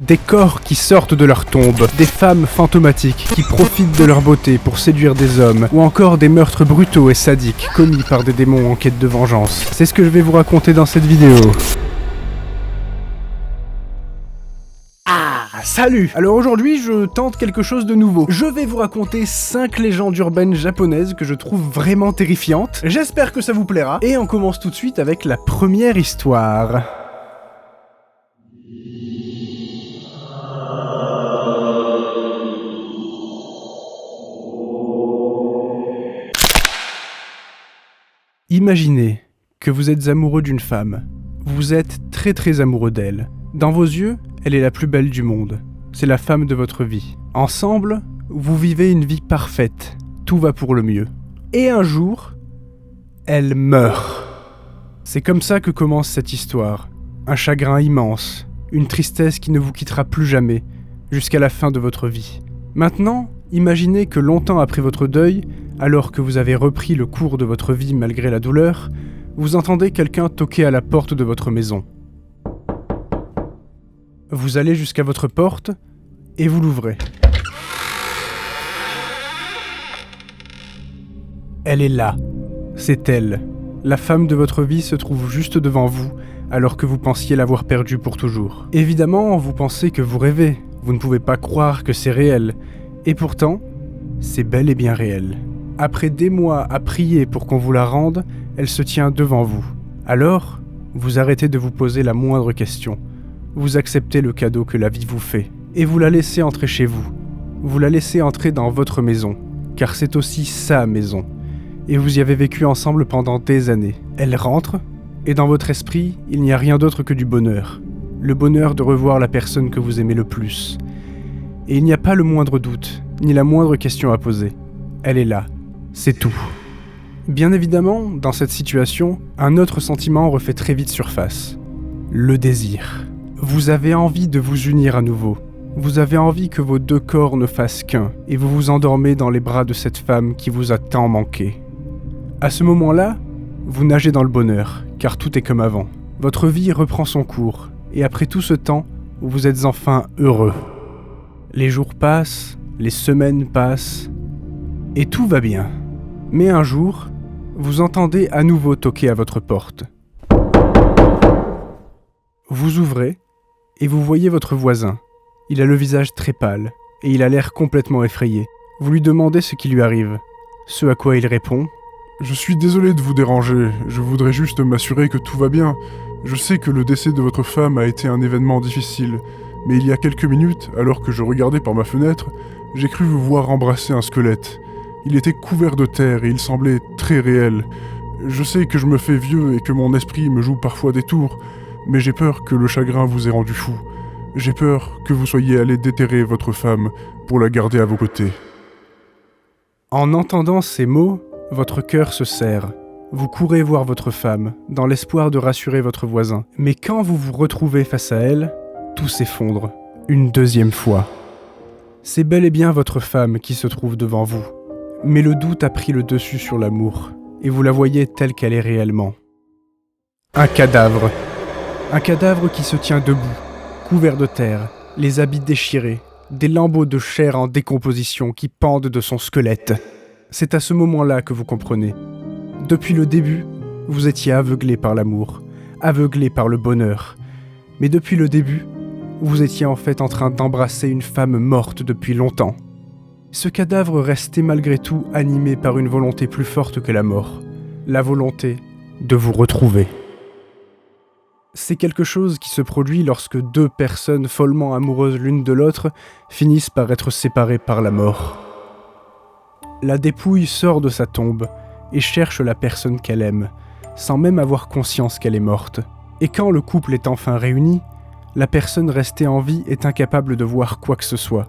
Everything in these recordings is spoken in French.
des corps qui sortent de leur tombe, des femmes fantomatiques qui profitent de leur beauté pour séduire des hommes, ou encore des meurtres brutaux et sadiques commis par des démons en quête de vengeance. C'est ce que je vais vous raconter dans cette vidéo. Salut! Alors aujourd'hui, je tente quelque chose de nouveau. Je vais vous raconter 5 légendes urbaines japonaises que je trouve vraiment terrifiantes. J'espère que ça vous plaira. Et on commence tout de suite avec la première histoire. Imaginez que vous êtes amoureux d'une femme. Vous êtes très amoureux d'elle. Dans vos yeux, elle est la plus belle du monde. C'est la femme de votre vie. Ensemble, vous vivez une vie parfaite. Tout va pour le mieux. Et un jour, elle meurt. C'est comme ça que commence cette histoire. Un chagrin immense, une tristesse qui ne vous quittera plus jamais, jusqu'à la fin de votre vie. Maintenant, imaginez que longtemps après votre deuil, alors que vous avez repris le cours de votre vie malgré la douleur, vous entendez quelqu'un toquer à la porte de votre maison. Vous allez jusqu'à votre porte et vous l'ouvrez. Elle est là. C'est elle. La femme de votre vie se trouve juste devant vous, alors que vous pensiez l'avoir perdue pour toujours. Évidemment, vous pensez que vous rêvez. Vous ne pouvez pas croire que c'est réel. Et pourtant, c'est bel et bien réel. Après des mois à prier pour qu'on vous la rende, elle se tient devant vous. Alors, vous arrêtez de vous poser la moindre question. Vous acceptez le cadeau que la vie vous fait, et vous la laissez entrer chez vous. Vous la laissez entrer dans votre maison, car c'est aussi sa maison. Et vous y avez vécu ensemble pendant des années. Elle rentre, et dans votre esprit, il n'y a rien d'autre que du bonheur. Le bonheur de revoir la personne que vous aimez le plus. Et il n'y a pas le moindre doute, ni la moindre question à poser. Elle est là, c'est tout. Bien évidemment, dans cette situation, un autre sentiment refait très vite surface. Le désir. Vous avez envie de vous unir à nouveau. Vous avez envie que vos deux corps ne fassent qu'un, et vous vous endormez dans les bras de cette femme qui vous a tant manqué. À ce moment-là, vous nagez dans le bonheur, car tout est comme avant. Votre vie reprend son cours, et après tout ce temps, vous êtes enfin heureux. Les jours passent, les semaines passent, et tout va bien. Mais un jour, vous entendez à nouveau toquer à votre porte. Vous ouvrez, et vous voyez votre voisin. Il a le visage très pâle, et il a l'air complètement effrayé. Vous lui demandez ce qui lui arrive, ce à quoi il répond « Je suis désolé de vous déranger, je voudrais juste m'assurer que tout va bien. Je sais que le décès de votre femme a été un événement difficile, mais il y a quelques minutes, alors que je regardais par ma fenêtre, j'ai cru vous voir embrasser un squelette. Il était couvert de terre et il semblait très réel. Je sais que je me fais vieux et que mon esprit me joue parfois des tours, mais j'ai peur que le chagrin vous ait rendu fou. J'ai peur que vous soyez allé déterrer votre femme pour la garder à vos côtés. » En entendant ces mots, votre cœur se serre. Vous courez voir votre femme, dans l'espoir de rassurer votre voisin. Mais quand vous vous retrouvez face à elle, tout s'effondre, une deuxième fois. C'est bel et bien votre femme qui se trouve devant vous. Mais le doute a pris le dessus sur l'amour, et vous la voyez telle qu'elle est réellement. Un cadavre. Un cadavre qui se tient debout, couvert de terre, les habits déchirés, des lambeaux de chair en décomposition qui pendent de son squelette. C'est à ce moment-là que vous comprenez. Depuis le début, vous étiez aveuglé par l'amour, aveuglé par le bonheur. Mais depuis le début, vous étiez en fait en train d'embrasser une femme morte depuis longtemps. Ce cadavre restait malgré tout animé par une volonté plus forte que la mort, la volonté de vous retrouver. C'est quelque chose qui se produit lorsque deux personnes follement amoureuses l'une de l'autre finissent par être séparées par la mort. La dépouille sort de sa tombe et cherche la personne qu'elle aime, sans même avoir conscience qu'elle est morte. Et quand le couple est enfin réuni, la personne restée en vie est incapable de voir quoi que ce soit.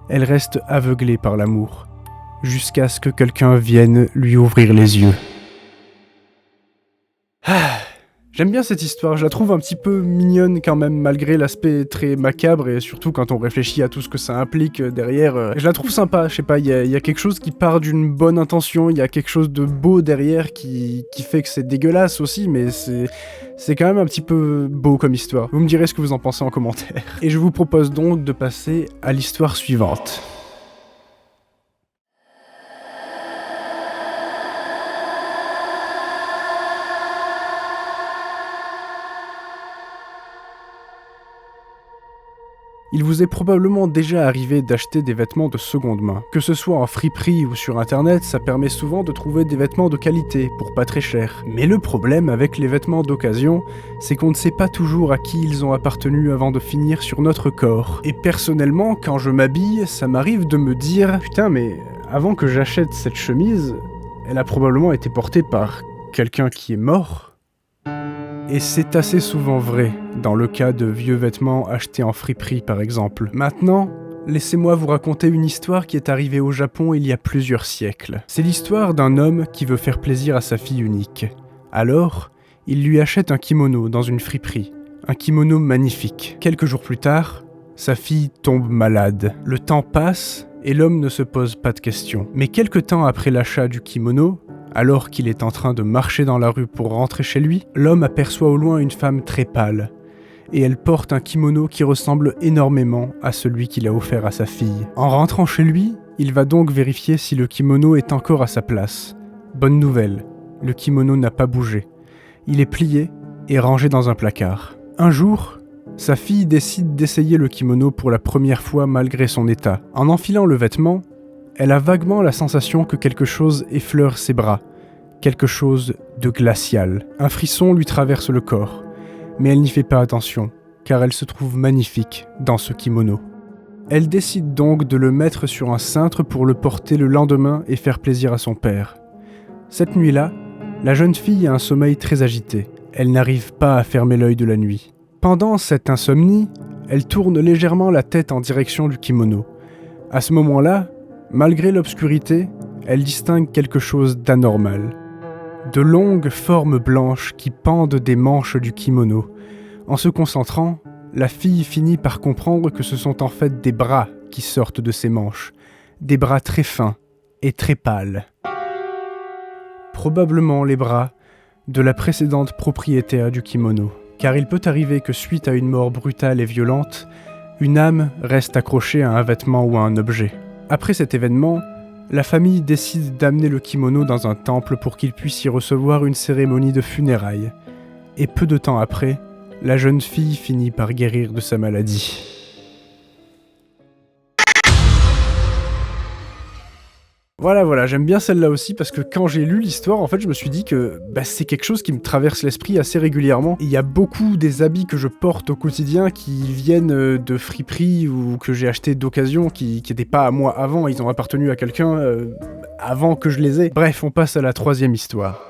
Elle reste aveuglée par l'amour, jusqu'à ce que quelqu'un vienne lui ouvrir les yeux. J'aime bien cette histoire, je la trouve un petit peu mignonne quand même, malgré l'aspect très macabre, et surtout quand on réfléchit à tout ce que ça implique derrière. Je la trouve sympa, je sais pas, il y a quelque chose qui part d'une bonne intention, il y a quelque chose de beau derrière qui fait que c'est dégueulasse aussi, mais c'est quand même un petit peu beau comme histoire. Vous me direz ce que vous en pensez en commentaire. Et je vous propose donc de passer à l'histoire suivante. Il vous est probablement déjà arrivé d'acheter des vêtements de seconde main. Que ce soit en friperie ou sur internet, ça permet souvent de trouver des vêtements de qualité, pour pas très cher. Mais le problème avec les vêtements d'occasion, c'est qu'on ne sait pas toujours à qui ils ont appartenu avant de finir sur notre corps. Et personnellement, quand je m'habille, ça m'arrive de me dire « Putain, mais avant que j'achète cette chemise, elle a probablement été portée par quelqu'un qui est mort ?» Et c'est assez souvent vrai, dans le cas de vieux vêtements achetés en friperie par exemple. Maintenant, laissez-moi vous raconter une histoire qui est arrivée au Japon il y a plusieurs siècles. C'est l'histoire d'un homme qui veut faire plaisir à sa fille unique. Alors, il lui achète un kimono dans une friperie. Un kimono magnifique. Quelques jours plus tard, sa fille tombe malade. Le temps passe et l'homme ne se pose pas de questions. Mais quelque temps après l'achat du kimono, alors qu'il est en train de marcher dans la rue pour rentrer chez lui, l'homme aperçoit au loin une femme très pâle, et elle porte un kimono qui ressemble énormément à celui qu'il a offert à sa fille. En rentrant chez lui, il va donc vérifier si le kimono est encore à sa place. Bonne nouvelle, le kimono n'a pas bougé. Il est plié et rangé dans un placard. Un jour, sa fille décide d'essayer le kimono pour la première fois malgré son état. En enfilant le vêtement, elle a vaguement la sensation que quelque chose effleure ses bras, quelque chose de glacial. Un frisson lui traverse le corps, mais elle n'y fait pas attention, car elle se trouve magnifique dans ce kimono. Elle décide donc de le mettre sur un cintre pour le porter le lendemain et faire plaisir à son père. Cette nuit-là, la jeune fille a un sommeil très agité. Elle n'arrive pas à fermer l'œil de la nuit. Pendant cette insomnie, elle tourne légèrement la tête en direction du kimono. À ce moment-là, malgré l'obscurité, elle distingue quelque chose d'anormal. De longues formes blanches qui pendent des manches du kimono. En se concentrant, la fille finit par comprendre que ce sont en fait des bras qui sortent de ces manches. Des bras très fins et très pâles. Probablement les bras de la précédente propriétaire du kimono. Car il peut arriver que suite à une mort brutale et violente, une âme reste accrochée à un vêtement ou à un objet. Après cet événement, la famille décide d'amener le kimono dans un temple pour qu'il puisse y recevoir une cérémonie de funérailles. Et peu de temps après, la jeune fille finit par guérir de sa maladie. Voilà, j'aime bien celle-là aussi parce que quand j'ai lu l'histoire, en fait, je me suis dit que c'est quelque chose qui me traverse l'esprit assez régulièrement. Il y a beaucoup des habits que je porte au quotidien qui viennent de friperies ou que j'ai acheté d'occasion, qui n'étaient pas à moi avant, ils ont appartenu à quelqu'un avant que je les ai. Bref, on passe à la troisième histoire.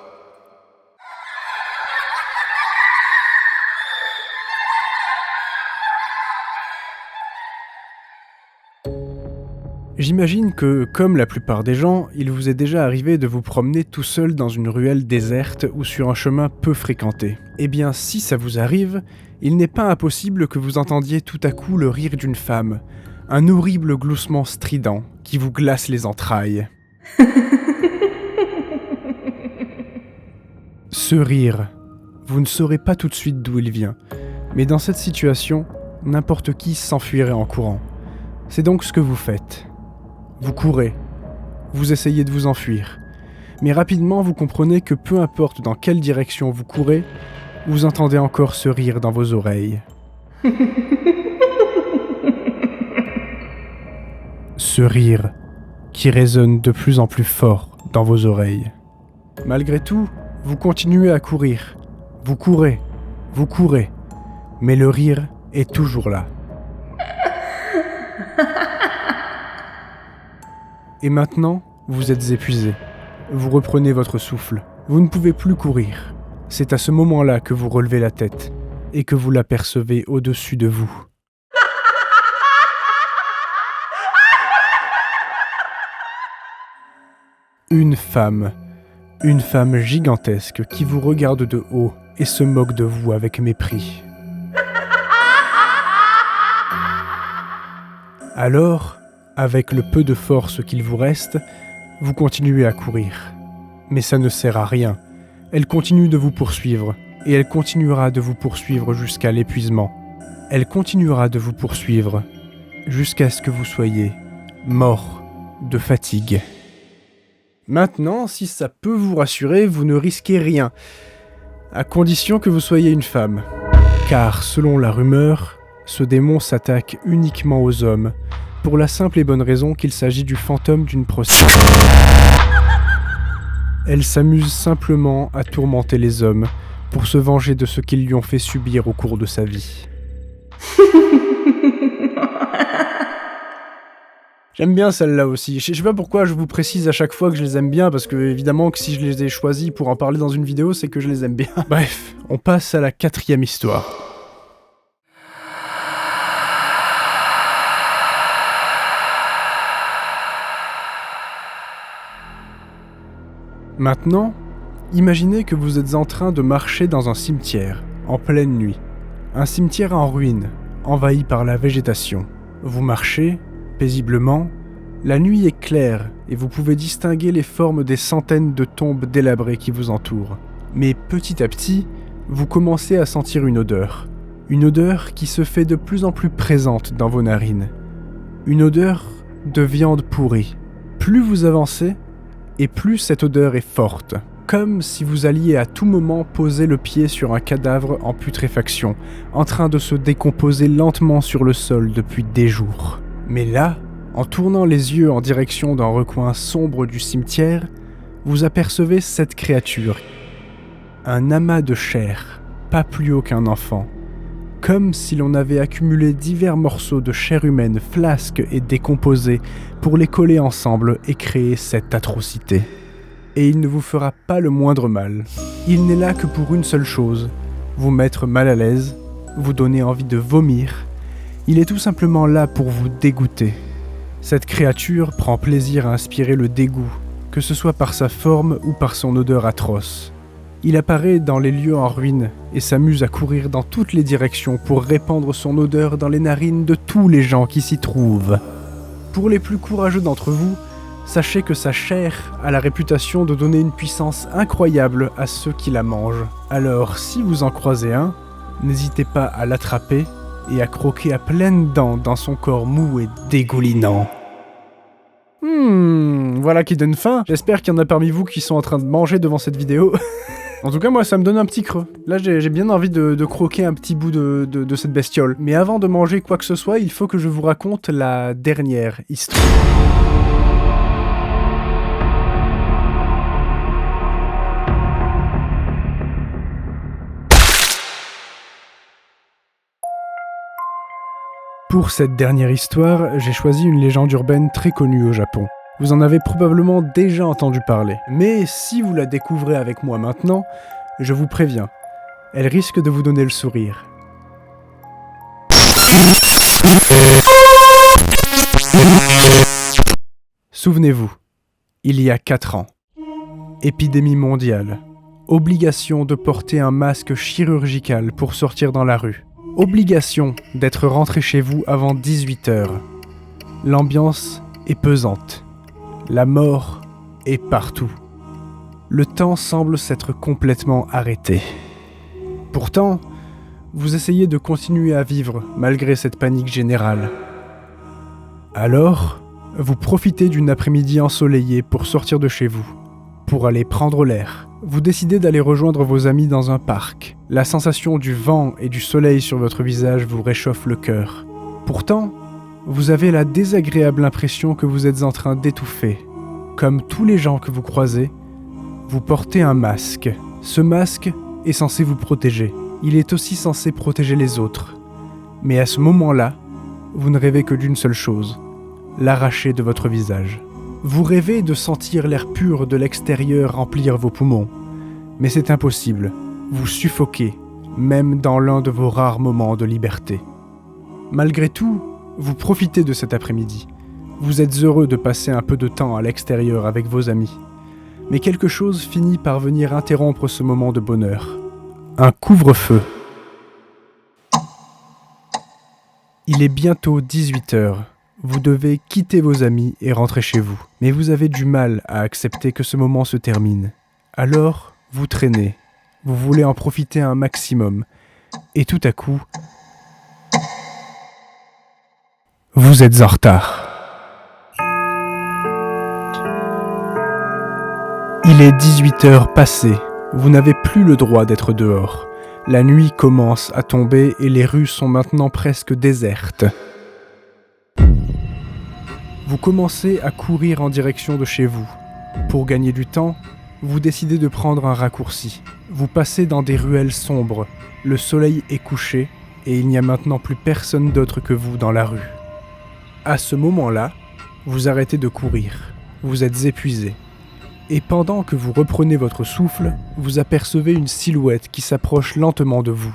J'imagine que, comme la plupart des gens, il vous est déjà arrivé de vous promener tout seul dans une ruelle déserte ou sur un chemin peu fréquenté. Eh bien, si ça vous arrive, il n'est pas impossible que vous entendiez tout à coup le rire d'une femme, un horrible gloussement strident qui vous glace les entrailles. Ce rire, vous ne saurez pas tout de suite d'où il vient, mais dans cette situation, n'importe qui s'enfuirait en courant. C'est donc ce que vous faites. Vous courez, vous essayez de vous enfuir, mais rapidement vous comprenez que peu importe dans quelle direction vous courez, vous entendez encore ce rire dans vos oreilles. Ce rire qui résonne de plus en plus fort dans vos oreilles. Malgré tout, vous continuez à courir. Vous courez, mais le rire est toujours là. Et maintenant, vous êtes épuisé. Vous reprenez votre souffle. Vous ne pouvez plus courir. C'est à ce moment-là que vous relevez la tête et que vous l'apercevez au-dessus de vous. Une femme gigantesque qui vous regarde de haut, et se moque de vous avec mépris. Alors, avec le peu de force qu'il vous reste, vous continuez à courir. Mais ça ne sert à rien. Elle continue de vous poursuivre, et elle continuera de vous poursuivre jusqu'à l'épuisement. Elle continuera de vous poursuivre jusqu'à ce que vous soyez mort de fatigue. Maintenant, si ça peut vous rassurer, vous ne risquez rien, à condition que vous soyez une femme. Car, selon la rumeur, ce démon s'attaque uniquement aux hommes, pour la simple et bonne raison qu'il s'agit du fantôme d'une prostituée. Elle s'amuse simplement à tourmenter les hommes pour se venger de ce qu'ils lui ont fait subir au cours de sa vie. J'aime bien celle-là aussi. Je sais pas pourquoi je vous précise à chaque fois que je les aime bien, parce que évidemment que si je les ai choisis pour en parler dans une vidéo, c'est que je les aime bien. Bref, on passe à la 4e histoire. Maintenant, imaginez que vous êtes en train de marcher dans un cimetière, en pleine nuit. Un cimetière en ruine, envahi par la végétation. Vous marchez, paisiblement, la nuit est claire et vous pouvez distinguer les formes des centaines de tombes délabrées qui vous entourent. Mais petit à petit, vous commencez à sentir une odeur. Une odeur qui se fait de plus en plus présente dans vos narines. Une odeur de viande pourrie. Plus vous avancez, et plus cette odeur est forte, comme si vous alliez à tout moment poser le pied sur un cadavre en putréfaction, en train de se décomposer lentement sur le sol depuis des jours. Mais là, en tournant les yeux en direction d'un recoin sombre du cimetière, vous apercevez cette créature. Un amas de chair, pas plus haut qu'un enfant, comme si l'on avait accumulé divers morceaux de chair humaine flasques et décomposés pour les coller ensemble et créer cette atrocité. Et il ne vous fera pas le moindre mal. Il n'est là que pour une seule chose, vous mettre mal à l'aise, vous donner envie de vomir. Il est tout simplement là pour vous dégoûter. Cette créature prend plaisir à inspirer le dégoût, que ce soit par sa forme ou par son odeur atroce. Il apparaît dans les lieux en ruine et s'amuse à courir dans toutes les directions pour répandre son odeur dans les narines de tous les gens qui s'y trouvent. Pour les plus courageux d'entre vous, sachez que sa chair a la réputation de donner une puissance incroyable à ceux qui la mangent. Alors, si vous en croisez un, n'hésitez pas à l'attraper et à croquer à pleines dents dans son corps mou et dégoulinant. Voilà qui donne faim. J'espère qu'il y en a parmi vous qui sont en train de manger devant cette vidéo. En tout cas, moi, ça me donne un petit creux. Là, j'ai bien envie de croquer un petit bout de cette bestiole. Mais avant de manger quoi que ce soit, il faut que je vous raconte la dernière histoire. Pour cette dernière histoire, j'ai choisi une légende urbaine très connue au Japon. Vous en avez probablement déjà entendu parler. Mais si vous la découvrez avec moi maintenant, je vous préviens, elle risque de vous donner le sourire. Souvenez-vous, il y a 4 ans, épidémie mondiale, obligation de porter un masque chirurgical pour sortir dans la rue, obligation d'être rentré chez vous avant 18h. L'ambiance est pesante. La mort est partout. Le temps semble s'être complètement arrêté. Pourtant, vous essayez de continuer à vivre malgré cette panique générale. Alors, vous profitez d'une après-midi ensoleillée pour sortir de chez vous, pour aller prendre l'air. Vous décidez d'aller rejoindre vos amis dans un parc. La sensation du vent et du soleil sur votre visage vous réchauffe le cœur. Pourtant, vous avez la désagréable impression que vous êtes en train d'étouffer. Comme tous les gens que vous croisez, vous portez un masque. Ce masque est censé vous protéger. Il est aussi censé protéger les autres. Mais à ce moment-là, vous ne rêvez que d'une seule chose, l'arracher de votre visage. Vous rêvez de sentir l'air pur de l'extérieur remplir vos poumons. Mais c'est impossible. Vous suffoquez, même dans l'un de vos rares moments de liberté. Malgré tout, vous profitez de cet après-midi. Vous êtes heureux de passer un peu de temps à l'extérieur avec vos amis. Mais quelque chose finit par venir interrompre ce moment de bonheur. Un couvre-feu. Il est bientôt 18h. Vous devez quitter vos amis et rentrer chez vous. Mais vous avez du mal à accepter que ce moment se termine. Alors, vous traînez. Vous voulez en profiter un maximum. Et tout à coup, vous êtes en retard. Il est 18h passées. Vous n'avez plus le droit d'être dehors. La nuit commence à tomber et les rues sont maintenant presque désertes. Vous commencez à courir en direction de chez vous. Pour gagner du temps, vous décidez de prendre un raccourci. Vous passez dans des ruelles sombres. Le soleil est couché et il n'y a maintenant plus personne d'autre que vous dans la rue. À ce moment-là, vous arrêtez de courir. Vous êtes épuisé. Et pendant que vous reprenez votre souffle, vous apercevez une silhouette qui s'approche lentement de vous.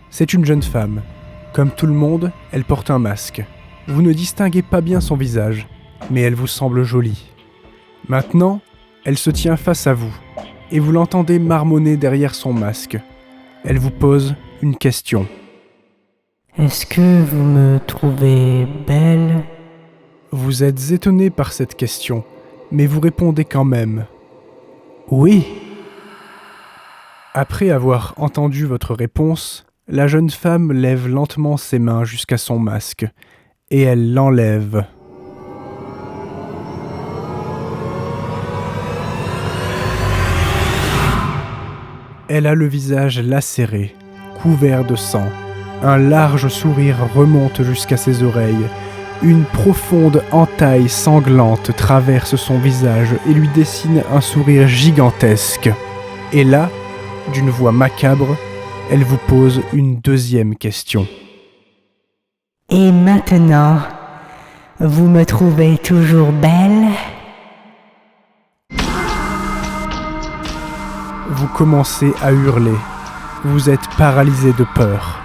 C'est une jeune femme. Comme tout le monde, elle porte un masque. Vous ne distinguez pas bien son visage, mais elle vous semble jolie. Maintenant, elle se tient face à vous, et vous l'entendez marmonner derrière son masque. Elle vous pose une question. Est-ce que vous me trouvez belle ? Vous êtes étonné par cette question, mais vous répondez quand même. Oui. Après avoir entendu votre réponse, la jeune femme lève lentement ses mains jusqu'à son masque, et elle l'enlève. Elle a le visage lacéré, couvert de sang. Un large sourire remonte jusqu'à ses oreilles. Une profonde entaille sanglante traverse son visage et lui dessine un sourire gigantesque. Et là, d'une voix macabre, elle vous pose une deuxième question. Et maintenant, vous me trouvez toujours belle ? Vous commencez à hurler. Vous êtes paralysé de peur.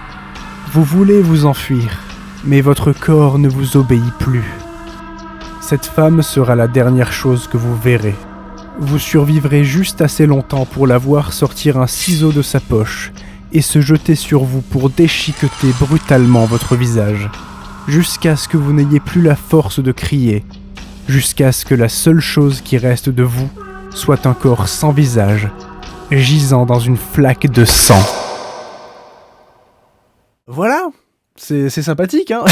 Vous voulez vous enfuir, mais votre corps ne vous obéit plus. Cette femme sera la dernière chose que vous verrez. Vous survivrez juste assez longtemps pour la voir sortir un ciseau de sa poche et se jeter sur vous pour déchiqueter brutalement votre visage, jusqu'à ce que vous n'ayez plus la force de crier, jusqu'à ce que la seule chose qui reste de vous soit un corps sans visage, gisant dans une flaque de sang. Voilà, c'est sympathique, hein.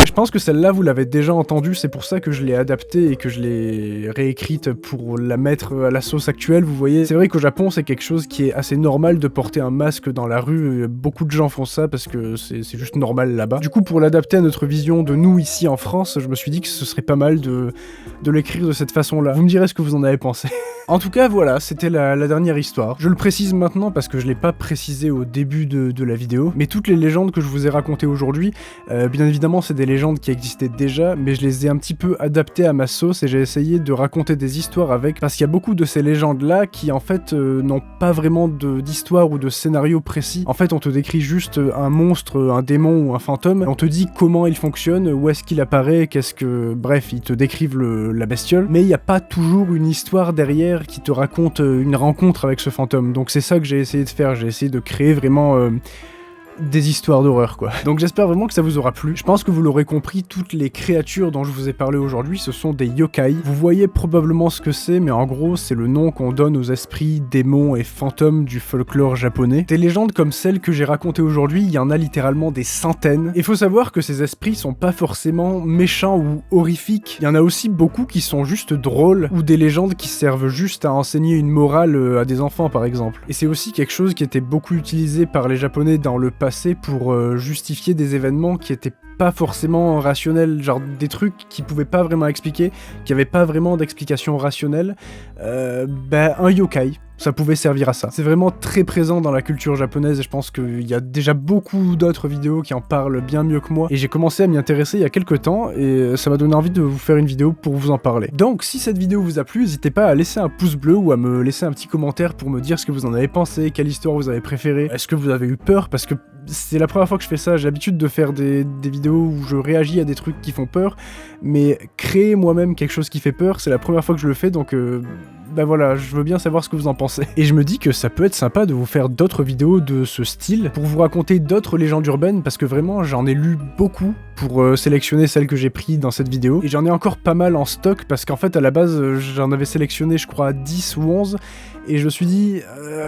Je pense que celle-là, vous l'avez déjà entendue, c'est pour ça que je l'ai adaptée et que je l'ai réécrite pour la mettre à la sauce actuelle, vous voyez. C'est vrai qu'au Japon, c'est quelque chose qui est assez normal de porter un masque dans la rue, beaucoup de gens font ça parce que c'est juste normal là-bas. Du coup, pour l'adapter à notre vision de nous ici en France, je me suis dit que ce serait pas mal de l'écrire de cette façon-là. Vous me direz ce que vous en avez pensé. En tout cas, voilà, c'était la dernière histoire. Je le précise maintenant parce que je l'ai pas précisé au début de la vidéo, mais toutes les légendes que je vous ai racontées aujourd'hui, bien évidemment, c'est des légendes qui existaient déjà, mais je les ai un petit peu adaptées à ma sauce et j'ai essayé de raconter des histoires avec, parce qu'il y a beaucoup de ces légendes-là qui, en fait, n'ont pas vraiment d'histoire ou de scénario précis. En fait, on te décrit juste un monstre, un démon ou un fantôme, on te dit comment il fonctionne, où est-ce qu'il apparaît, bref, ils te décrivent la bestiole, mais il n'y a pas toujours une histoire derrière qui te raconte une rencontre avec ce fantôme. Donc c'est ça que j'ai essayé de faire, j'ai essayé de créer vraiment des histoires d'horreur, quoi. Donc j'espère vraiment que ça vous aura plu. Je pense que vous l'aurez compris, toutes les créatures dont je vous ai parlé aujourd'hui, ce sont des yokai. Vous voyez probablement ce que c'est, mais en gros, c'est le nom qu'on donne aux esprits, démons et fantômes du folklore japonais. Des légendes comme celles que j'ai racontées aujourd'hui, il y en a littéralement des centaines. Il faut savoir que ces esprits sont pas forcément méchants ou horrifiques. Il y en a aussi beaucoup qui sont juste drôles, ou des légendes qui servent juste à enseigner une morale à des enfants, par exemple. Et c'est aussi quelque chose qui était beaucoup utilisé par les Japonais dans le passé pour justifier des événements qui étaient pas forcément rationnels, genre des trucs qu'ils pouvaient pas vraiment expliquer, qui avaient pas vraiment d'explication rationnelle. Un yokai, ça pouvait servir à ça. C'est vraiment très présent dans la culture japonaise et je pense qu'il y a déjà beaucoup d'autres vidéos qui en parlent bien mieux que moi. Et j'ai commencé à m'y intéresser il y a quelques temps et ça m'a donné envie de vous faire une vidéo pour vous en parler. Donc si cette vidéo vous a plu, n'hésitez pas à laisser un pouce bleu ou à me laisser un petit commentaire pour me dire ce que vous en avez pensé, quelle histoire vous avez préférée, est-ce que vous avez eu peur, parce que c'est la première fois que je fais ça, j'ai l'habitude de faire des vidéos où je réagis à des trucs qui font peur, mais créer moi-même quelque chose qui fait peur, c'est la première fois que je le fais, donc bah voilà, je veux bien savoir ce que vous en pensez. Et je me dis que ça peut être sympa de vous faire d'autres vidéos de ce style, pour vous raconter d'autres légendes urbaines, parce que vraiment j'en ai lu beaucoup pour sélectionner celles que j'ai prises dans cette vidéo, et j'en ai encore pas mal en stock, parce qu'en fait à la base j'en avais sélectionné je crois 10 ou 11, et je me suis dit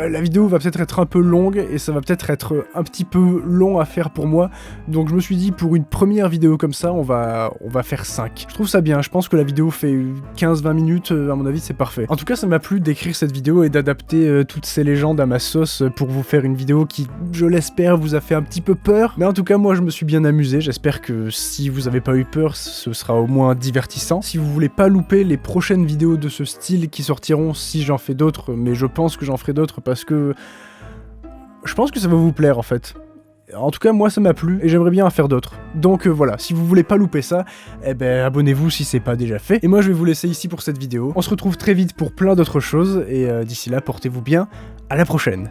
la vidéo va peut-être être un peu longue, et ça va peut-être être un petit peu long à faire pour moi, donc je me suis dit pour une première vidéo comme ça, on va faire 5. Je trouve ça bien, je pense que la vidéo fait 15-20 minutes, à mon avis c'est parfait. En tout cas ça m'a plu d'écrire cette vidéo et d'adapter toutes ces légendes à ma sauce pour vous faire une vidéo qui, je l'espère, vous a fait un petit peu peur, mais en tout cas moi je me suis bien amusé, j'espère que si vous avez pas eu peur, ce sera au moins divertissant. Si vous voulez pas louper les prochaines vidéos de ce style qui sortiront, si j'en fais d'autres, mais je pense que j'en ferai d'autres parce que je pense que ça va vous plaire en fait. En tout cas, moi ça m'a plu et j'aimerais bien en faire d'autres. Donc voilà, si vous voulez pas louper ça, eh ben abonnez-vous si c'est pas déjà fait. Et moi je vais vous laisser ici pour cette vidéo. On se retrouve très vite pour plein d'autres choses et d'ici là, portez-vous bien. À la prochaine.